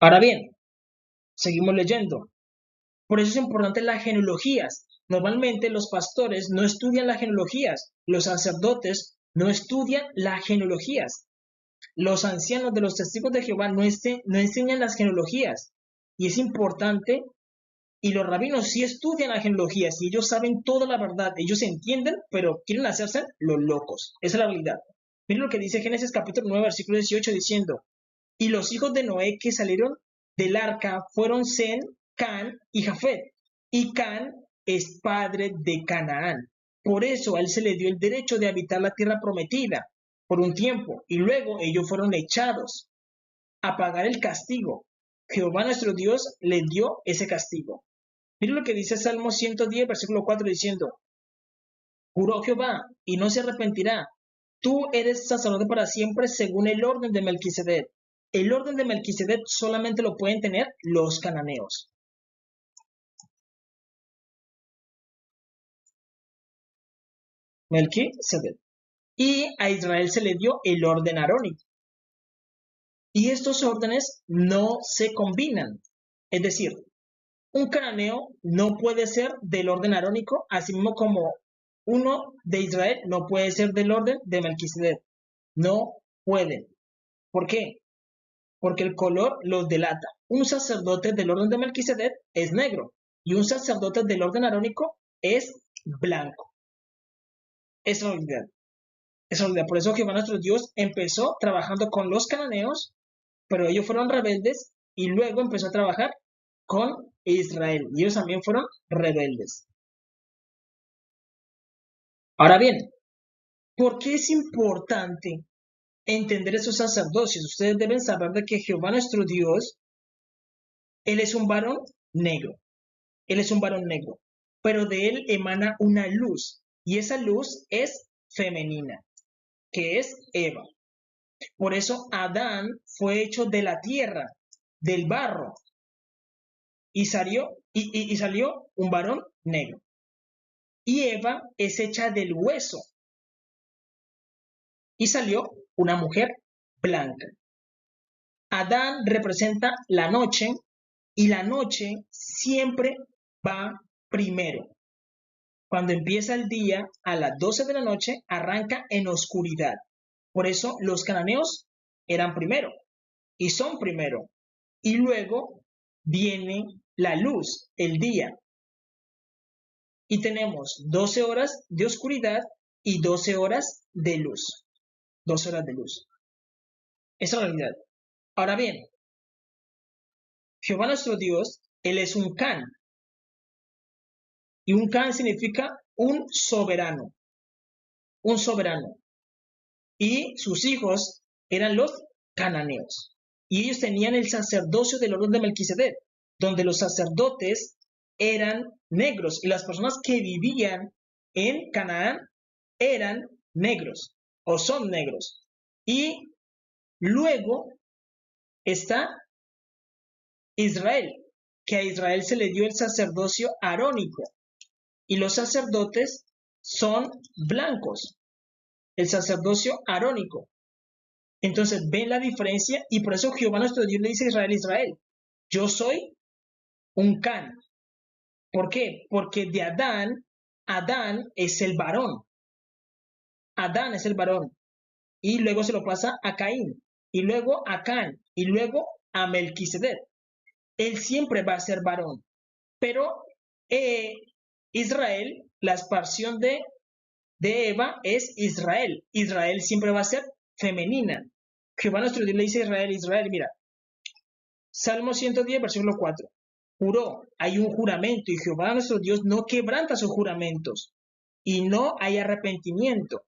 Ahora bien, seguimos leyendo. Por eso es importante las genealogías. Normalmente los pastores no estudian las genealogías, los sacerdotes no estudian las genealogías, los ancianos de los testigos de Jehová no enseñan las genealogías. Y es importante, y los rabinos sí estudian las genealogías y ellos saben toda la verdad, ellos entienden, pero quieren hacerse los locos. Esa es la realidad. Miren lo que dice Génesis capítulo 9, versículo 18, diciendo, y los hijos de Noé que salieron del arca fueron Sem, Can y Jafet. Y Can es padre de Canaán. Por eso a él se le dio el derecho de habitar la tierra prometida por un tiempo. Y luego ellos fueron echados a pagar el castigo. Jehová nuestro Dios les dio ese castigo. Miren lo que dice Salmo 110, versículo 4, diciendo, juró Jehová y no se arrepentirá. Tú eres sacerdote para siempre según el orden de Melquisedec. El orden de Melquisedec solamente lo pueden tener los cananeos. Melquisedec. Y a Israel se le dio el orden arónico. Y estos órdenes no se combinan. Es decir, un cananeo no puede ser del orden arónico, así mismo como uno de Israel no puede ser del orden de Melquisedec. No pueden. ¿Por qué? Porque el color los delata. Un sacerdote del orden de Melquisedec es negro y un sacerdote del orden arónico es blanco. Es la realidad. Es la realidad. Por eso Jehová nuestro Dios empezó trabajando con los cananeos, pero ellos fueron rebeldes y luego empezó a trabajar con Israel y ellos también fueron rebeldes. Ahora bien, ¿por qué es importante entender esos sacerdocios? Ustedes deben saber de que Jehová nuestro Dios, Él es un varón negro. Él es un varón negro, pero de él emana una luz, y esa luz es femenina, que es Eva. Por eso Adán fue hecho de la tierra, del barro, y salió un varón negro. Y Eva es hecha del hueso, y salió una mujer blanca. Adán representa la noche, y la noche siempre va primero. Cuando empieza el día, a las 12 de la noche, arranca en oscuridad. Por eso los cananeos eran primero y son primero. Y luego viene la luz, el día. Y tenemos 12 horas de oscuridad y 12 horas de luz. 12 horas de luz. Esa es la realidad. Ahora bien, Jehová nuestro Dios, Él es un Can. Y un Can significa un soberano. Un soberano. Y sus hijos eran los cananeos. Y ellos tenían el sacerdocio del orden de Melquisedec, donde los sacerdotes eran negros y las personas que vivían en Canaán eran negros o son negros. Y luego está Israel, que a Israel se le dio el sacerdocio arónico y los sacerdotes son blancos, el sacerdocio arónico. Entonces ven la diferencia y por eso Jehová nuestro Dios le dice a Israel, Israel, yo soy un Can. ¿Por qué? Porque de Adán, Adán es el varón. Adán es el varón. Y luego se lo pasa a Caín. Y luego a Can. Y luego a Melquisedec. Él siempre va a ser varón. Pero Israel, la expansión de Eva es Israel. Israel siempre va a ser femenina. Jehová nuestro Dios le dice a Israel, Israel, mira, Salmo 110, versículo 4. Juró, hay un juramento y Jehová nuestro Dios no quebranta sus juramentos y no hay arrepentimiento.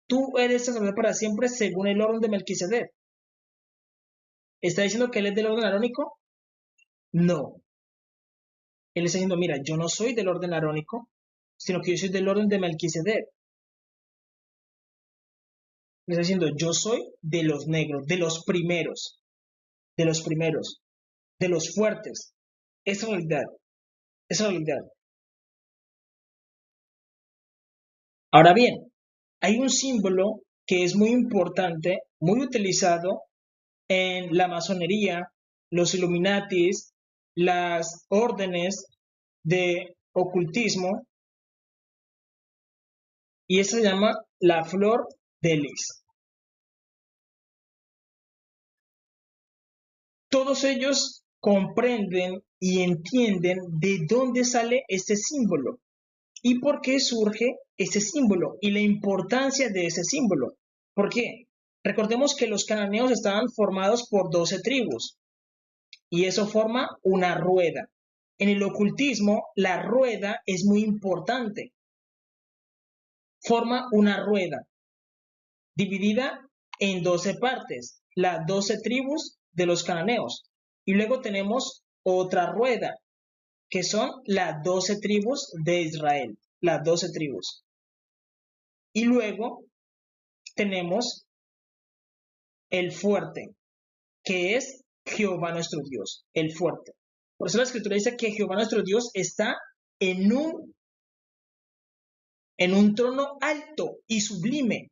Tú eres sacerdote para siempre según el orden de Melquisedec. ¿Está diciendo que él es del orden arónico? No. Él está diciendo, mira, yo no soy del orden arónico, sino que yo soy del orden de Melquisedec. Él está diciendo, yo soy de los negros, de los primeros, de los primeros, de los fuertes. Es realidad, es realidad. Ahora bien, hay un símbolo que es muy importante, muy utilizado en la masonería los Illuminatis, las órdenes de ocultismo, y eso se llama la flor de lis. Todos ellos comprenden y entienden de dónde sale este símbolo y por qué surge ese símbolo y la importancia de ese símbolo. ¿Por qué? Recordemos que los cananeos estaban formados por 12 tribus y eso forma una rueda. En el ocultismo, la rueda es muy importante. Forma una rueda dividida en 12 partes, las 12 tribus de los cananeos. Y luego tenemos otra rueda, que son las 12 tribus de Israel, las 12 tribus. Y luego tenemos el fuerte, que es Jehová nuestro Dios, el fuerte. Por eso la escritura dice que Jehová nuestro Dios está en un trono alto y sublime,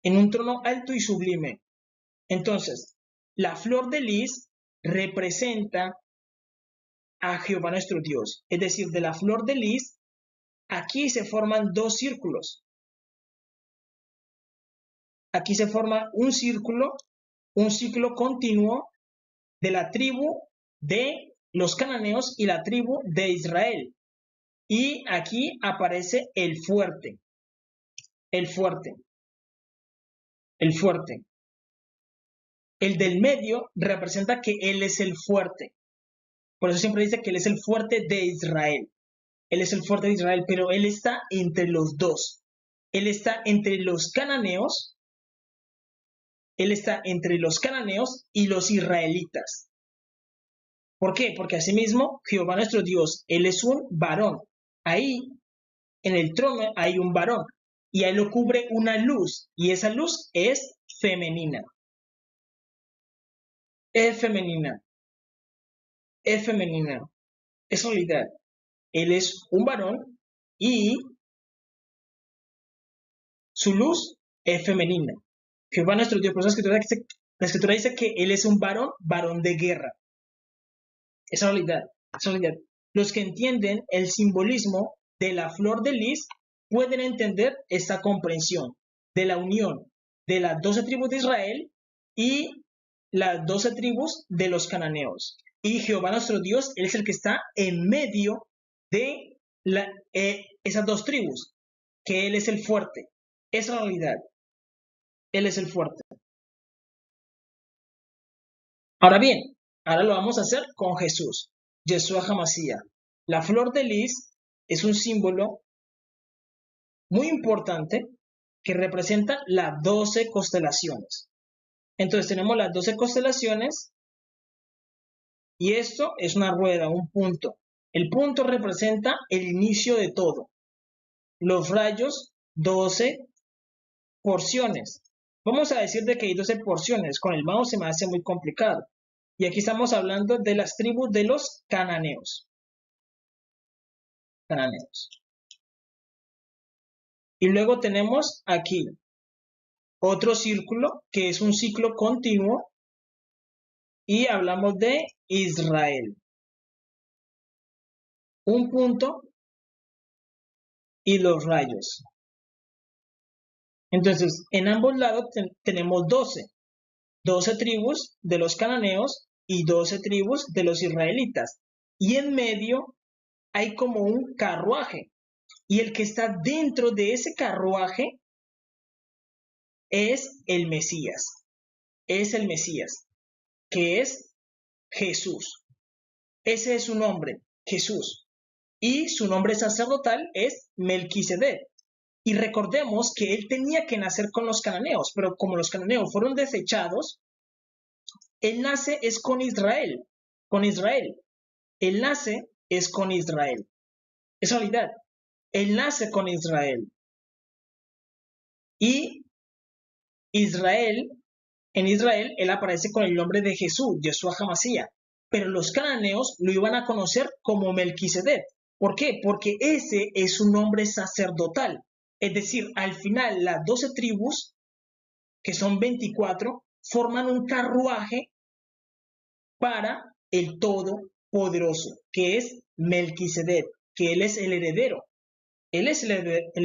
en un trono alto y sublime. Entonces, la flor de lis representa a Jehová nuestro Dios. Es decir, de la flor de lis, aquí se forman dos círculos. Aquí se forma un ciclo continuo de la tribu de los cananeos y la tribu de Israel. Y aquí aparece el fuerte. El del medio representa que él es el fuerte. Por eso siempre dice que él es el fuerte de Israel. Él es el fuerte de Israel, pero él está entre los dos. Él está entre los cananeos. Él está entre los cananeos y los israelitas. ¿Por qué? Porque asimismo, Jehová nuestro Dios, él es un varón. Ahí, en el trono, hay un varón. Y a él lo cubre una luz. Y esa luz es femenina. Es femenina. Es femenina. Es realidad. Él es un varón y su luz es femenina. Jehová nuestro Dios, por eso la escritura dice que él es un varón, varón de guerra. Es realidad. Es realidad. Los que entienden el simbolismo de la flor de lis pueden entender esta comprensión de la unión de las 12 tribus de Israel y las 12 tribus de los cananeos. Y Jehová nuestro Dios, él es el que está en medio de esas dos tribus, que él es el fuerte. Es la realidad. Él es el fuerte. Ahora bien, ahora lo vamos a hacer con Jesús, Yeshua HaMashiach. La flor de lis es un símbolo muy importante que representa las 12 constelaciones. Entonces tenemos las 12 constelaciones y esto es una rueda, un punto. El punto representa el inicio de todo. Los rayos, 12 porciones. Vamos a decir de que hay 12 porciones. Con el mouse se me hace muy complicado. Y aquí estamos hablando de las tribus de los cananeos. Y luego tenemos aquí otro círculo que es un ciclo continuo y hablamos de Israel. Un punto y los rayos. Entonces, en ambos lados tenemos 12 tribus de los cananeos y 12 tribus de los israelitas. Y en medio hay como un carruaje. Y el que está dentro de ese carruaje es el Mesías. Es el Mesías, que es Jesús. Ese es su nombre, Jesús. Y su nombre sacerdotal es Melquisedec. Y recordemos que él tenía que nacer con los cananeos, pero como los cananeos fueron desechados, él nace es con Israel, Él nace es con Israel. Es realidad. Él nace con Israel. Y en Israel, él aparece con el nombre de Jesús, Yeshua HaMashiach. Pero los cananeos lo iban a conocer como Melquisedec. ¿Por qué? Porque ese es su nombre sacerdotal. Es decir, al final las 12 tribus que son 24, forman un carruaje para el Todopoderoso, que es Melquisedec, que él es el heredero. Él es el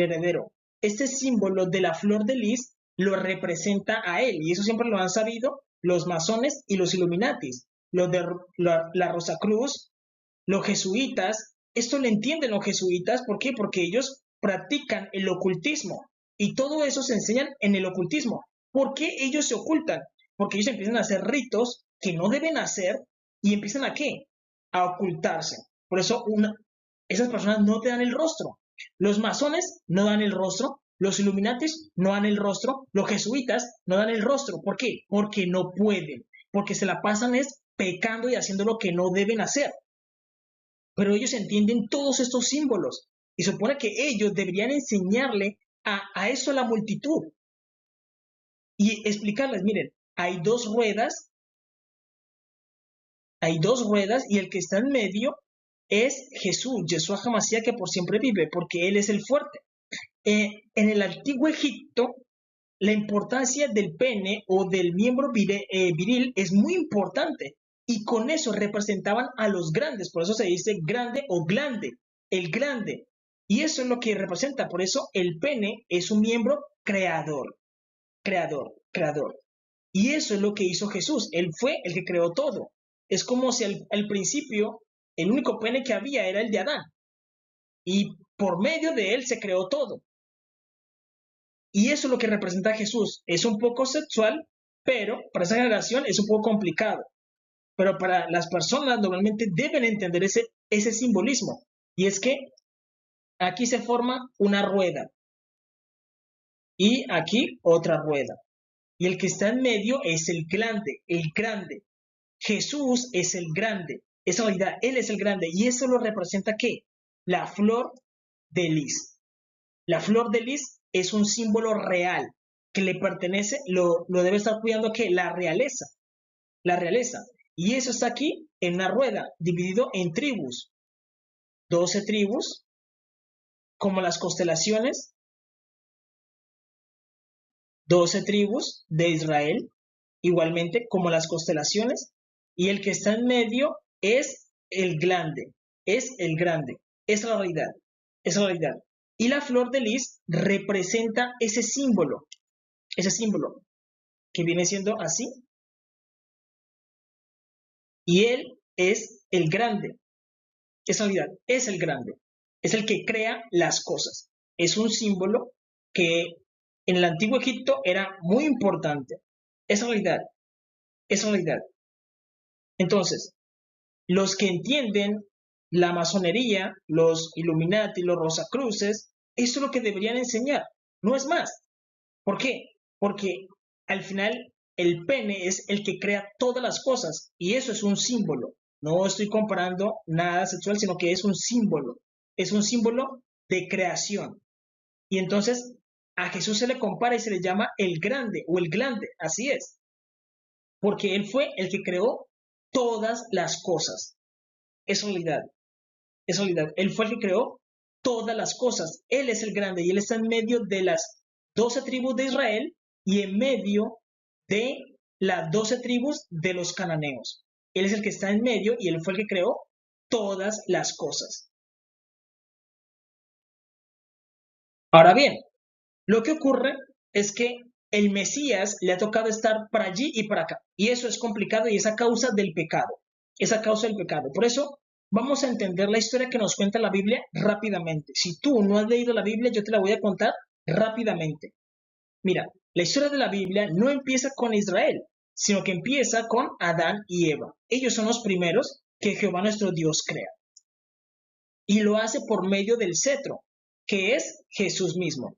heredero. Este símbolo de la flor de lis lo representa a él, y eso siempre lo han sabido los masones y los Illuminatis, los de la Rosacruz, los jesuitas. Esto lo entienden los jesuitas, ¿por qué? Porque ellos practican el ocultismo, y todo eso se enseñan en el ocultismo. ¿Por qué ellos se ocultan? Porque ellos empiezan a hacer ritos que no deben hacer, y empiezan ¿a qué? A ocultarse. Por eso esas personas no te dan el rostro. Los masones no dan el rostro, los Illuminatis no dan el rostro, los jesuitas no dan el rostro. ¿Por qué? Porque no pueden, porque se la pasan es pecando y haciendo lo que no deben hacer. Pero ellos entienden todos estos símbolos y supone que ellos deberían enseñarle a eso a la multitud y explicarles, miren, hay dos ruedas y el que está en medio es Jesús, Yeshua HaMashiach, que por siempre vive, porque Él es el fuerte. En el antiguo Egipto, la importancia del pene o del miembro viril es muy importante, y con eso representaban a los grandes, por eso se dice grande o glande, el grande, y eso es lo que representa. Por eso el pene es un miembro creador, creador. Y eso es lo que hizo Jesús. Él fue el que creó todo. Es como si al principio el único pene que había era el de Adán, y por medio de él se creó todo. Y eso es lo que representa a Jesús. Es un poco sexual, pero para esa generación es un poco complicado. Pero para las personas normalmente deben entender ese simbolismo. Y es que aquí se forma una rueda y aquí otra rueda. Y el que está en medio es el grande, el grande. Jesús es el grande. Esa realidad, Él es el grande. Y eso lo representa ¿qué? La flor de lis. La flor de lis es un símbolo real que le pertenece, lo debe estar cuidando ¿qué? La realeza. La realeza. Y eso está aquí en una rueda, dividido en tribus. 12 tribus, como las constelaciones, 12 tribus de Israel, igualmente como las constelaciones, y el que está en medio es el grande, es el grande, es la realidad, es la realidad. Y la flor de lis representa ese símbolo que viene siendo así, y él es el grande, es la realidad, es el grande, es el que crea las cosas. Es un símbolo que en el antiguo Egipto era muy importante. Es realidad, es realidad. Entonces, los que entienden la masonería, los Illuminati, los Rosacruces, eso es lo que deberían enseñar, no es más. ¿Por qué? Porque al final el pene es el que crea todas las cosas, y eso es un símbolo. No estoy comparando nada sexual, sino que es un símbolo de creación. Y entonces a Jesús se le compara y se le llama el grande o el glande, así es, porque Él fue el que creó todas las cosas. Es realidad, es realidad. Él fue el que creó todas las cosas. Él es el grande y Él está en medio de las 12 tribus de Israel y en medio de las 12 tribus de los cananeos. Él es el que está en medio y Él fue el que creó todas las cosas. Ahora bien, lo que ocurre es que el Mesías le ha tocado estar para allí y para acá. Y eso es complicado y es a causa del pecado. Es a causa del pecado. Por eso vamos a entender la historia que nos cuenta la Biblia rápidamente. Si tú no has leído la Biblia, yo te la voy a contar rápidamente. Mira, la historia de la Biblia no empieza con Israel, sino que empieza con Adán y Eva. Ellos son los primeros que Jehová nuestro Dios crea. Y lo hace por medio del cetro, que es Jesús mismo.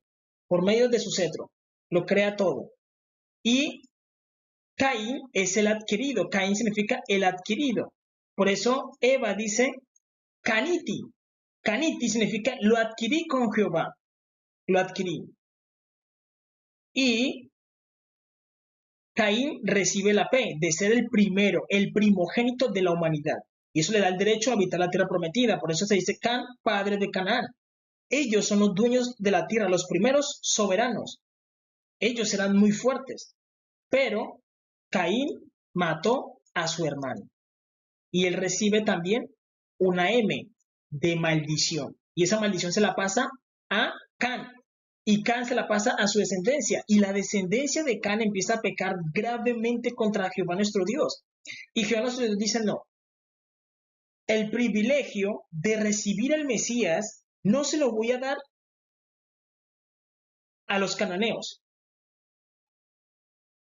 Por medio de su cetro, lo crea todo. Y Caín es el adquirido. Caín significa el adquirido. Por eso Eva dice Caniti. Caniti significa lo adquirí con Jehová. Lo adquirí. Y Caín recibe la P de ser el primero, el primogénito de la humanidad. Y eso le da el derecho a habitar la tierra prometida. Por eso se dice Can, padre de Canaán. Ellos son los dueños de la tierra, los primeros soberanos. Ellos eran muy fuertes, pero Caín mató a su hermano y él recibe también una M de maldición. Y esa maldición se la pasa a Can. Y Can se la pasa a su descendencia. Y la descendencia de Can empieza a pecar gravemente contra Jehová nuestro Dios. Y Jehová nuestro Dios dice, no, el privilegio de recibir al Mesías no se lo voy a dar a los cananeos.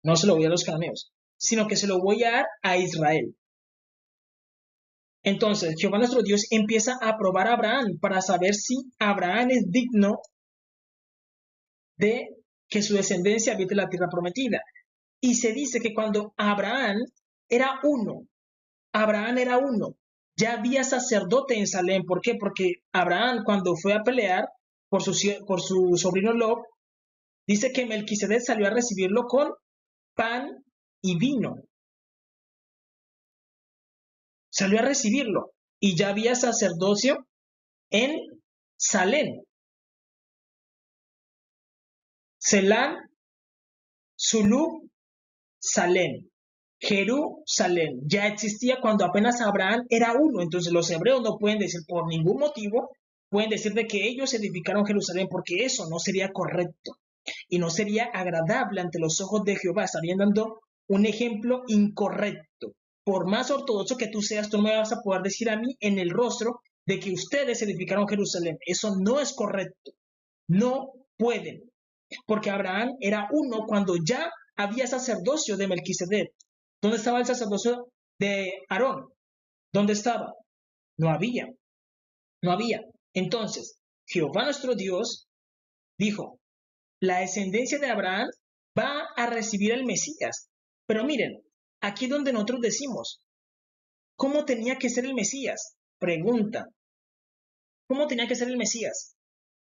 No se lo voy a dar a los cananeos, sino que se lo voy a dar a Israel. Entonces, Jehová nuestro Dios empieza a probar a Abraham para saber si Abraham es digno de que su descendencia habite la tierra prometida. Y se dice que cuando Abraham era uno, ya había sacerdote en Salem. ¿Por qué? Porque Abraham, cuando fue a pelear por su sobrino Lot, dice que Melquisedec salió a recibirlo con pan y vino. Salió a recibirlo y ya había sacerdocio en Salem. Selam, Zulú, Salem, Jerusalén. Ya existía cuando apenas Abraham era uno. Entonces los hebreos no pueden decir por ningún motivo, pueden decir de que ellos edificaron Jerusalén, porque eso no sería correcto y no sería agradable ante los ojos de Jehová. Estarían dando un ejemplo incorrecto. Por más ortodoxo que tú seas, tú no me vas a poder decir a mí en el rostro de que ustedes edificaron Jerusalén. Eso no es correcto. No pueden. Porque Abraham era uno cuando ya había sacerdocio de Melquisedec. ¿Dónde estaba el sacerdocio de Aarón? ¿Dónde estaba? No había. No había. Entonces, Jehová nuestro Dios dijo, la descendencia de Abraham va a recibir al Mesías. Pero miren, aquí donde nosotros decimos, ¿cómo tenía que ser el Mesías? Pregunta, ¿cómo tenía que ser el Mesías?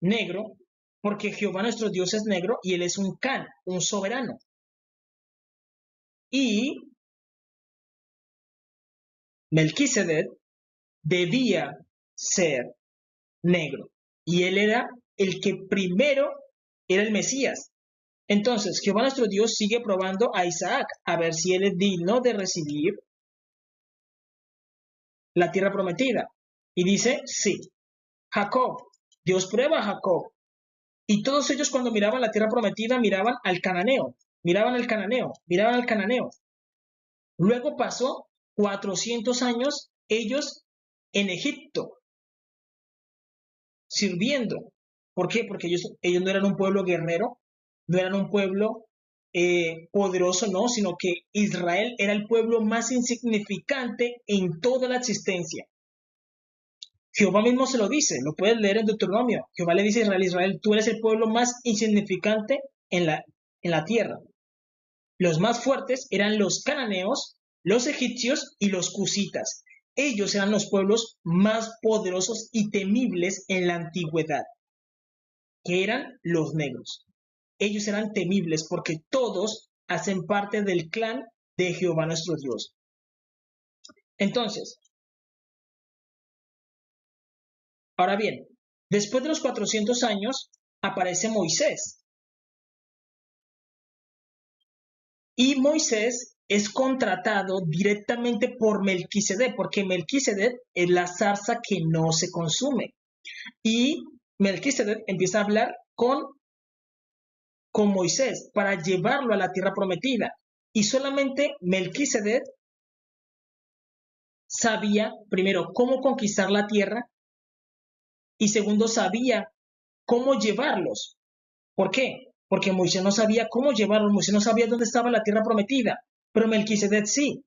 Negro, porque Jehová nuestro Dios es negro y él es un Can, un soberano. Y Melquisedec debía ser negro. Y él era el que primero era el Mesías. Entonces, Jehová nuestro Dios sigue probando a Isaac a ver si él es digno de recibir la tierra prometida. Y dice, sí. Jacob, Dios prueba a Jacob. Y todos ellos cuando miraban la tierra prometida miraban al cananeo, miraban al cananeo, miraban al cananeo. Luego pasó 400 años ellos en Egipto, sirviendo. ¿Por qué? Porque ellos no eran un pueblo guerrero, no eran un pueblo poderoso, no, sino que Israel era el pueblo más insignificante en toda la existencia. Jehová mismo se lo dice, lo puedes leer en Deuteronomio. Jehová le dice a Israel, Israel, tú eres el pueblo más insignificante en la tierra. Los más fuertes eran los cananeos, los egipcios y los cusitas. Ellos eran los pueblos más poderosos y temibles en la antigüedad, que eran los negros. Ellos eran temibles porque todos hacen parte del clan de Jehová nuestro Dios. Entonces, ahora bien, después de los 400 años aparece Moisés. Y Moisés es contratado directamente por Melquisedec, porque Melquisedec es la zarza que no se consume. Y Melquisedec empieza a hablar con Moisés para llevarlo a la tierra prometida. Y solamente Melquisedec sabía, primero, cómo conquistar la tierra y segundo, sabía cómo llevarlos. ¿Por qué? Porque Moisés no sabía cómo llevarlos, Moisés no sabía dónde estaba la tierra prometida, pero Melquisedec sí.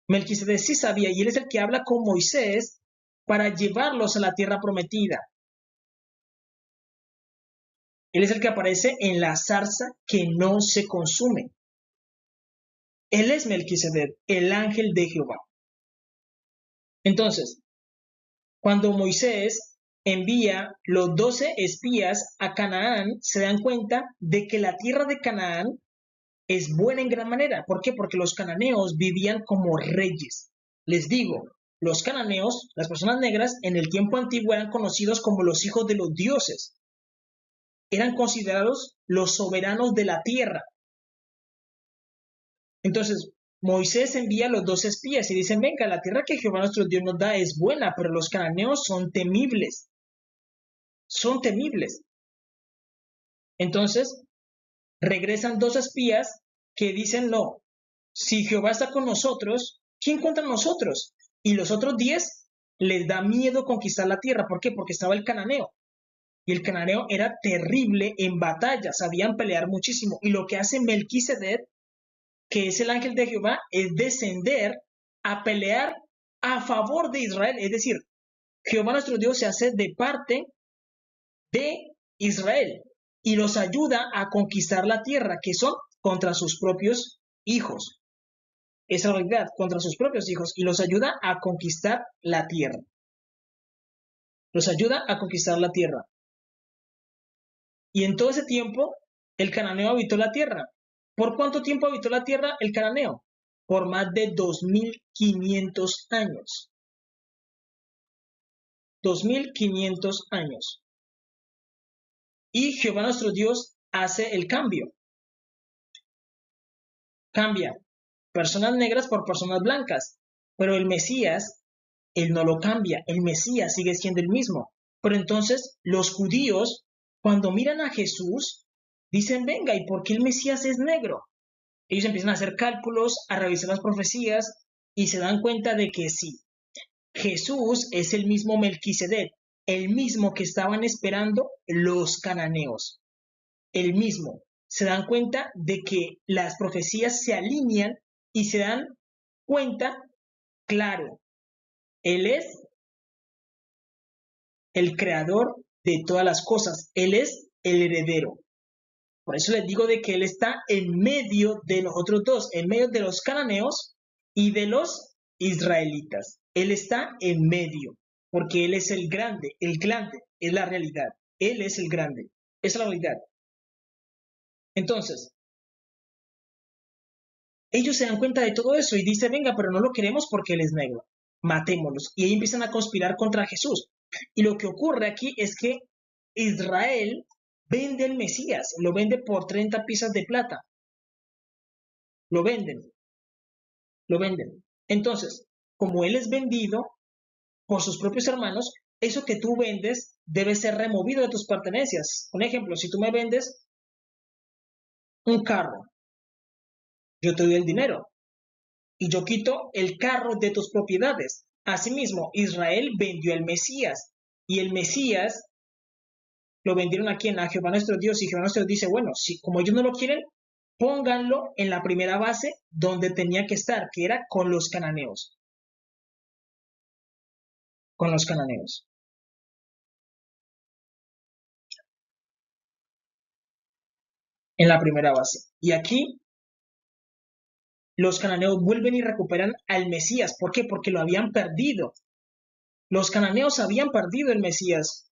Melquisedec sí sabía y él es el que habla con Moisés para llevarlos a la tierra prometida. Él es el que aparece en la zarza que no se consume. Él es Melquisedec, el ángel de Jehová. Entonces, cuando Moisés envía los 12 espías a Canaán, se dan cuenta de que la tierra de Canaán es buena en gran manera. ¿Por qué? Porque los cananeos vivían como reyes. Les digo, los cananeos, las personas negras, en el tiempo antiguo eran conocidos como los hijos de los dioses. eran considerados los soberanos de la tierra. Entonces, Moisés envía a los 2 espías y dicen, venga, la tierra que Jehová nuestro Dios nos da es buena, pero los cananeos son temibles. Son temibles. Entonces, regresan 2 espías que dicen, no, si Jehová está con nosotros, ¿quién contra nosotros? Y los otros 10 les da miedo conquistar la tierra. ¿Por qué? Porque estaba el cananeo. Y el cananeo era terrible en batalla, sabían pelear muchísimo. Y lo que hace Melquisedec, que es el ángel de Jehová, es descender a pelear a favor de Israel. Es decir, Jehová nuestro Dios se hace de parte de Israel y los ayuda a conquistar la tierra, que son contra sus propios hijos. Esa realidad, contra sus propios hijos, y los ayuda a conquistar la tierra. Los ayuda a conquistar la tierra. Y en todo ese tiempo, el cananeo habitó la tierra. ¿Por cuánto tiempo habitó la tierra el cananeo? Por más de 2500 años. 2500 años. Y Jehová nuestro Dios hace el cambio. Cambia personas negras por personas blancas. Pero el Mesías, él no lo cambia. El Mesías sigue siendo el mismo. Pero entonces los judíos, cuando miran a Jesús, dicen, venga, ¿y por qué el Mesías es negro? Ellos empiezan a hacer cálculos, a revisar las profecías y se dan cuenta de que sí, Jesús es el mismo Melquisedec, el mismo que estaban esperando los cananeos, el mismo. Se dan cuenta de que las profecías se alinean y se dan cuenta, claro, Él es el creador de todas las cosas, Él es el heredero. Por eso les digo de que Él está en medio de los otros dos, en medio de los cananeos y de los israelitas. Él está en medio, porque Él es el grande es la realidad. Él es el grande, es la realidad. Entonces, ellos se dan cuenta de todo eso y dicen, venga, pero no lo queremos porque Él es negro, matémoslos. Y ahí empiezan a conspirar contra Jesús. Y lo que ocurre aquí es que Israel vende el Mesías, lo vende por 30 piezas de plata. Lo venden. Entonces, como él es vendido por sus propios hermanos, eso que tú vendes debe ser removido de tus pertenencias. Un ejemplo, si tú me vendes un carro, yo te doy el dinero y yo quito el carro de tus propiedades. Asimismo, Israel vendió el Mesías y el Mesías lo vendieron a quien, a Jehová nuestro Dios, y Jehová nuestro Dios dice, bueno, si como ellos no lo quieren, pónganlo en la primera base donde tenía que estar, que era con los cananeos. Con los cananeos. En la primera base. Y aquí los cananeos vuelven y recuperan al Mesías. ¿Por qué? Porque lo habían perdido. Los cananeos habían perdido el Mesías.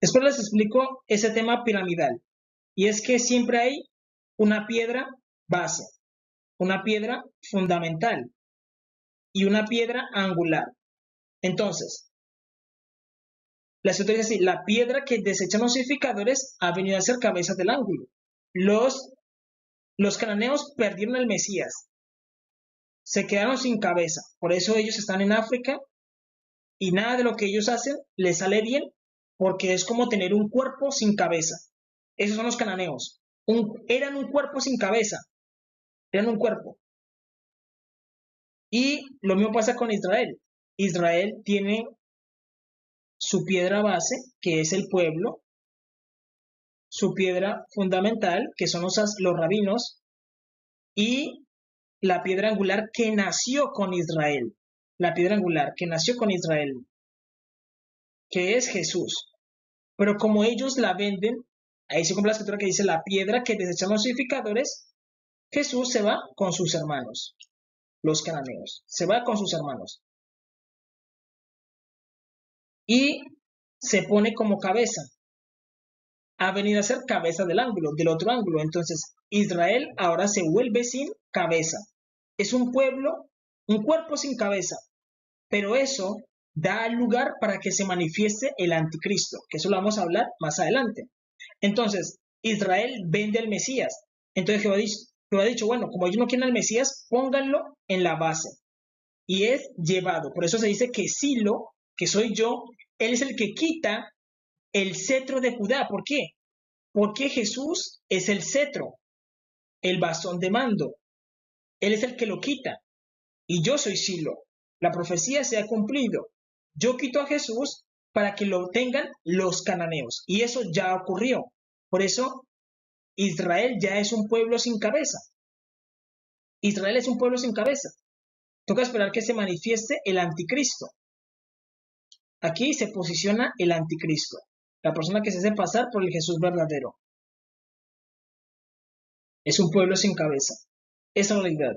Después les explico ese tema piramidal. Y es que siempre hay una piedra base, una piedra fundamental y una piedra angular. Entonces, la escritura dice así, la piedra que desechan los edificadores ha venido a ser cabeza del ángulo. Los cananeos perdieron el Mesías. Se quedaron sin cabeza. Por eso ellos están en África y nada de lo que ellos hacen les sale bien porque es como tener un cuerpo sin cabeza. Esos son los cananeos. Eran un cuerpo sin cabeza. Eran un cuerpo. Y lo mismo pasa con Israel. Israel tiene su piedra base, que es el pueblo, su piedra fundamental, que son los rabinos, y la piedra angular que nació con Israel. La piedra angular que nació con Israel, que es Jesús. Pero como ellos la venden, ahí se cumple la escritura que dice la piedra que desechan los edificadores, Jesús se va con sus hermanos, los cananeos, se va con sus hermanos. Y se pone como cabeza. Ha venido a ser cabeza del ángulo, del otro ángulo. Entonces, Israel ahora se vuelve sin cabeza. Es un pueblo, un cuerpo sin cabeza. Pero eso da lugar para que se manifieste el anticristo, que eso lo vamos a hablar más adelante. Entonces, Israel vende al Mesías. Entonces Jehová ha dicho, bueno, como ellos no quieren al Mesías, pónganlo en la base. Y es llevado. Por eso se dice que Silo, que soy yo, él es el que quita el cetro de Judá. ¿Por qué? Porque Jesús es el cetro, el bastón de mando. Él es el que lo quita. Y yo soy Silo. La profecía se ha cumplido. Yo quito a Jesús para que lo tengan los cananeos. Y eso ya ocurrió. Por eso Israel ya es un pueblo sin cabeza. Israel es un pueblo sin cabeza. Toca esperar que se manifieste el anticristo. Aquí se posiciona el anticristo, la persona que se hace pasar por el Jesús verdadero. Es un pueblo sin cabeza. Esa es la realidad.